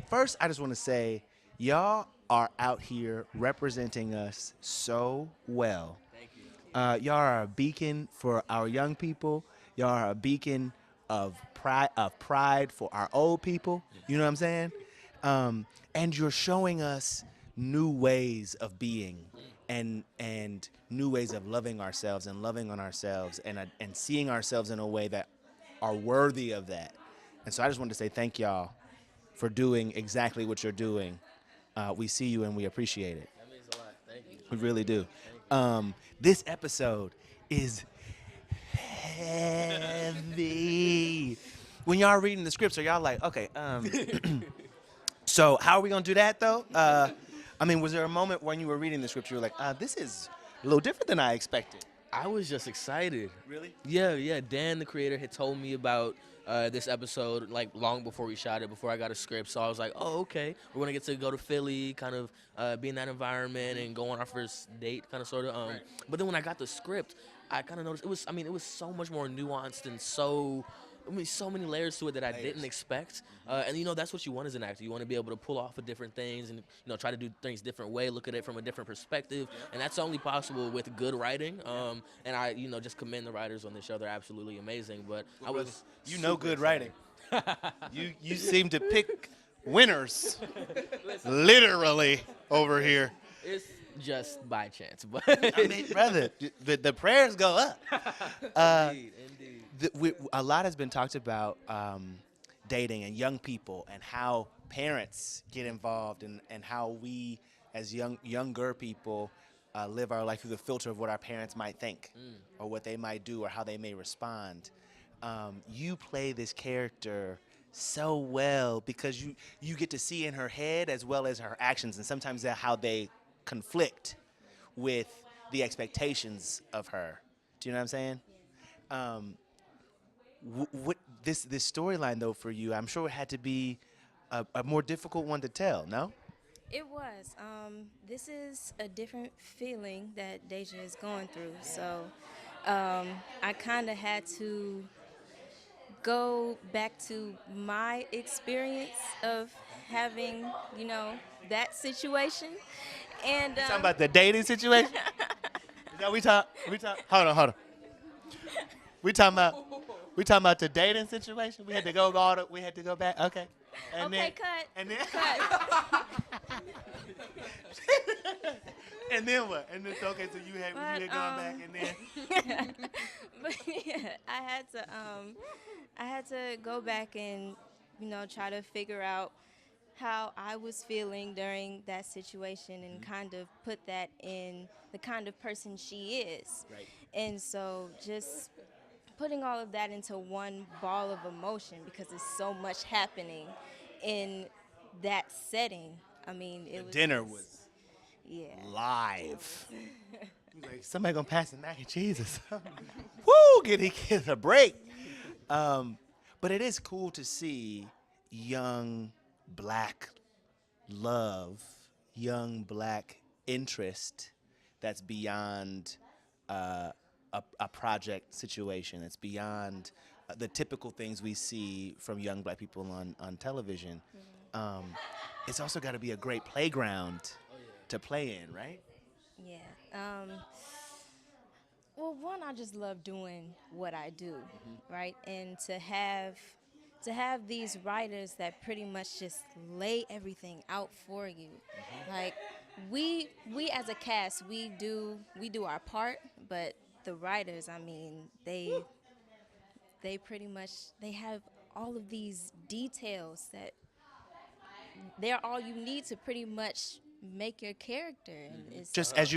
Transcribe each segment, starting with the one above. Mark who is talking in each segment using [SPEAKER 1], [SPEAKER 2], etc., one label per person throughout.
[SPEAKER 1] First, I just want to say, y'all are out here representing us so well.
[SPEAKER 2] Thank you.
[SPEAKER 1] Y'all are a beacon for our young people. Y'all are a beacon of pride for our old people. You know what I'm saying? And you're showing us new ways of being, and new ways of loving ourselves and loving on ourselves, and seeing ourselves in a way that are worthy of that. And so I just wanted to say thank y'all for doing exactly what you're doing. We see you and we appreciate it.
[SPEAKER 2] That means a lot. Thank you.
[SPEAKER 1] We really do.
[SPEAKER 2] Thank you.
[SPEAKER 1] This episode is heavy. When y'all reading the scripts, are y'all like, okay, so how are we gonna do that though? I mean, was there a moment when you were reading the script you were like, this is a little different than I expected?
[SPEAKER 2] I was just excited.
[SPEAKER 1] Really?
[SPEAKER 2] Yeah. Dan, the creator, had told me about this episode like long before we shot it, before I got a script. So I was like, oh, okay. We're gonna get to go to Philly, kind of be in that environment and go on our first date, kind of sort of.
[SPEAKER 1] Right.
[SPEAKER 2] But then when I got the script, I kind of noticed it was. I mean, it was so much more nuanced and so many layers to it that I didn't expect. And that's what you want as an actor. You want to be able to pull off of different things and try to do things different way, look at it from a different perspective. And that's only possible with good writing. And I just commend the writers on this show. They're absolutely amazing. But I was
[SPEAKER 1] Good writing. You seem to pick winners, literally over here.
[SPEAKER 2] It's just by chance, but
[SPEAKER 1] I mean, brother, the prayers go up.
[SPEAKER 2] indeed.
[SPEAKER 1] A lot has been talked about dating and young people and how parents get involved, and how we as younger people live our life through the filter of what our parents might think or what they might do or how they may respond. You play this character so well because you get to see in her head as well as her actions, and sometimes how they conflict with the expectations of her. Do you know what I'm saying? What this storyline though for you, I'm sure it had to be a more difficult one to tell. No?
[SPEAKER 3] It was. This is a different feeling that Déjà is going through. So I kind of had to go back to my experience of having, that situation. And
[SPEAKER 1] Talking about the dating situation. Is that we talk? Hold on. We talking about the dating situation. We had to go back. Okay. And
[SPEAKER 3] okay,
[SPEAKER 1] then,
[SPEAKER 3] cut.
[SPEAKER 1] And then
[SPEAKER 3] Cut.
[SPEAKER 1] and then what? And then okay, so you had gone back, and then
[SPEAKER 3] But yeah, I had to go back and try to figure out how I was feeling during that situation and kind of put that in the kind of person she is.
[SPEAKER 1] Right.
[SPEAKER 3] And so just putting all of that into one ball of emotion because there's so much happening in that setting. I mean, it was
[SPEAKER 1] dinner
[SPEAKER 3] just-
[SPEAKER 1] was
[SPEAKER 3] yeah.
[SPEAKER 1] live. Like, somebody gonna pass the mac and cheese or something. Woo! Get a break. But it is cool to see young black love, young black interest that's beyond a project situation. It's beyond the typical things we see from young black people on television. It's also got to be a great playground to play in, right?
[SPEAKER 3] Yeah. Well, one, I just love doing what I do, right? And to have these writers that pretty much just lay everything out for you. Like we as a cast, we do our part, but the writers, I mean, they pretty much they have all of these details that they're all you need to pretty much make your character. And it's
[SPEAKER 1] Just as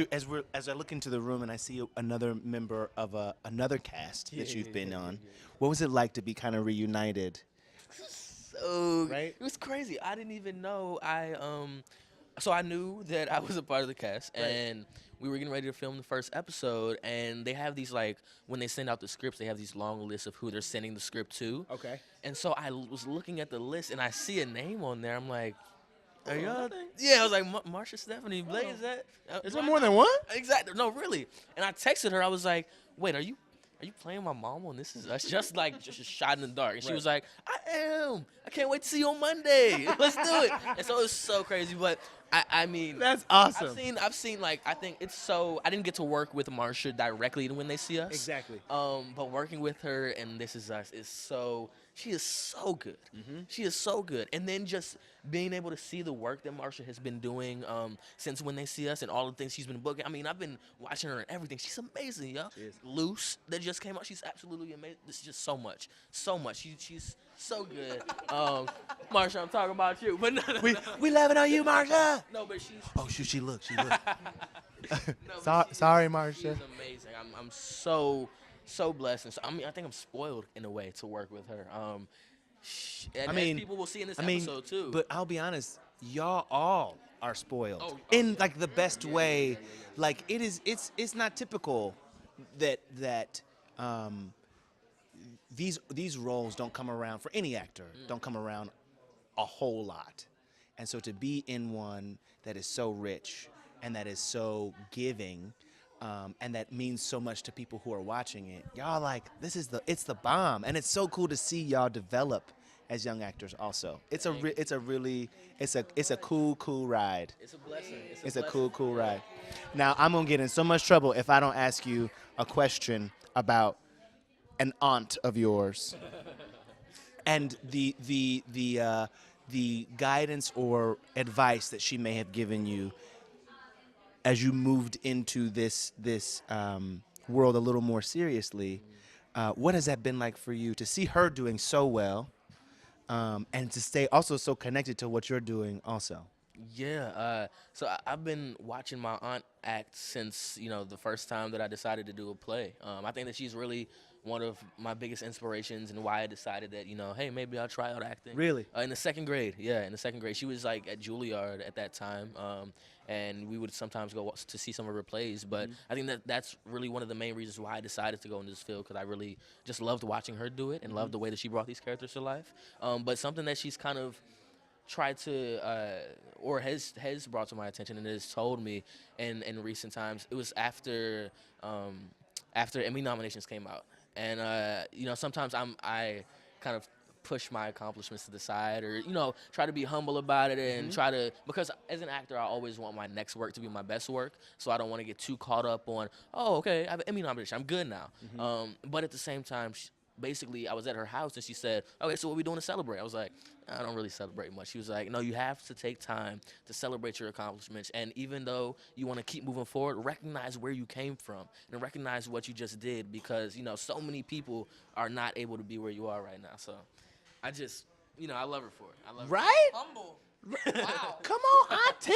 [SPEAKER 1] I look into the room and I see another member of another cast that you've been on, what was it like to be kind of reunited?
[SPEAKER 2] So
[SPEAKER 1] Right?
[SPEAKER 2] it was crazy. I didn't even know so I knew that I was a part of the cast, and we were getting ready to film the first episode, and they have these, like, when they send out the scripts, they have these long lists of who they're sending the script to.
[SPEAKER 1] Okay.
[SPEAKER 2] And so I was looking at the list, and I see a name on there. I'm like, are y'all? Yeah, I was like, Marsha Stephanie Blake, is that?
[SPEAKER 1] Is there more than one?
[SPEAKER 2] Exactly. No, really. And I texted her. I was like, wait, are you are you playing my mama? And this is us, just like just a shot in the dark. And she was like, I am. I can't wait to see you on Monday. Let's do it. And so it's so crazy. But I mean,
[SPEAKER 1] That's awesome.
[SPEAKER 2] I've seen like I think it's so. I didn't get to work with Marsha directly when they see us.
[SPEAKER 1] Exactly.
[SPEAKER 2] But working with her and This Is Us is so. She is so good. She is so good. And then just being able to see the work that Marsha has been doing since When They See Us and all the things she's been booking. I mean, I've been watching her and everything. She's amazing, yo.
[SPEAKER 1] She is.
[SPEAKER 2] Loose that just came out. She's absolutely amazing. This is just so much. So much. She's so good. Marsha, I'm talking about you. But no,
[SPEAKER 1] We loving on you, Marsha.
[SPEAKER 2] no, but she's.
[SPEAKER 1] Oh shoot, she looked.
[SPEAKER 2] No, but
[SPEAKER 1] Sorry,
[SPEAKER 2] she's
[SPEAKER 1] Marsha.
[SPEAKER 2] amazing. I'm so blessed. And so, I mean, I think I'm spoiled in a way to work with her. And as people will see in this episode too.
[SPEAKER 1] But I'll be honest, y'all all are spoiled
[SPEAKER 2] yeah.
[SPEAKER 1] like the best way. Like it's not typical that these roles don't come around for any actor. Don't come around a whole lot, and so to be in one that is so rich and that is so giving. And that means so much to people who are watching it. Y'all like it's the bomb, and it's so cool to see y'all develop as young actors. Also, it's a cool ride.
[SPEAKER 2] It's a blessing.
[SPEAKER 1] It's a cool ride. Now I'm gonna get in so much trouble if I don't ask you a question about an aunt of yours and the guidance or advice that she may have given you as you moved into this world a little more seriously. What has that been like for you to see her doing so well, and to stay also so connected to what you're doing also?
[SPEAKER 2] Yeah. So I've been watching my aunt act since the first time that I decided to do a play. I think that she's really one of my biggest inspirations and why I decided that hey, maybe I'll try out acting.
[SPEAKER 1] Really?
[SPEAKER 2] In the second grade. Yeah, in the second grade. She was like at Juilliard at that time. And we would sometimes go to see some of her plays. But I think that's really one of the main reasons why I decided to go into this field, because I really just loved watching her do it and loved the way that she brought these characters to life. But something that she's kind of tried to, or has brought to my attention and has told me in recent times, it was after Emmy nominations came out. And, sometimes I kind of push my accomplishments to the side, or try to be humble about it and try to, because as an actor I always want my next work to be my best work, so I don't want to get too caught up on, oh, okay, I have an Emmy nomination, I'm good now. But at the same time, basically I was at her house and she said, okay, so what are we doing to celebrate? I was like, I don't really celebrate much. She was like, no, you have to take time to celebrate your accomplishments, and even though you want to keep moving forward, recognize where you came from and recognize what you just did, because so many people are not able to be where you are right now. So I just, I love her for it. I love her.
[SPEAKER 1] Right?
[SPEAKER 4] Humble. Wow.
[SPEAKER 1] Come on, Auntie.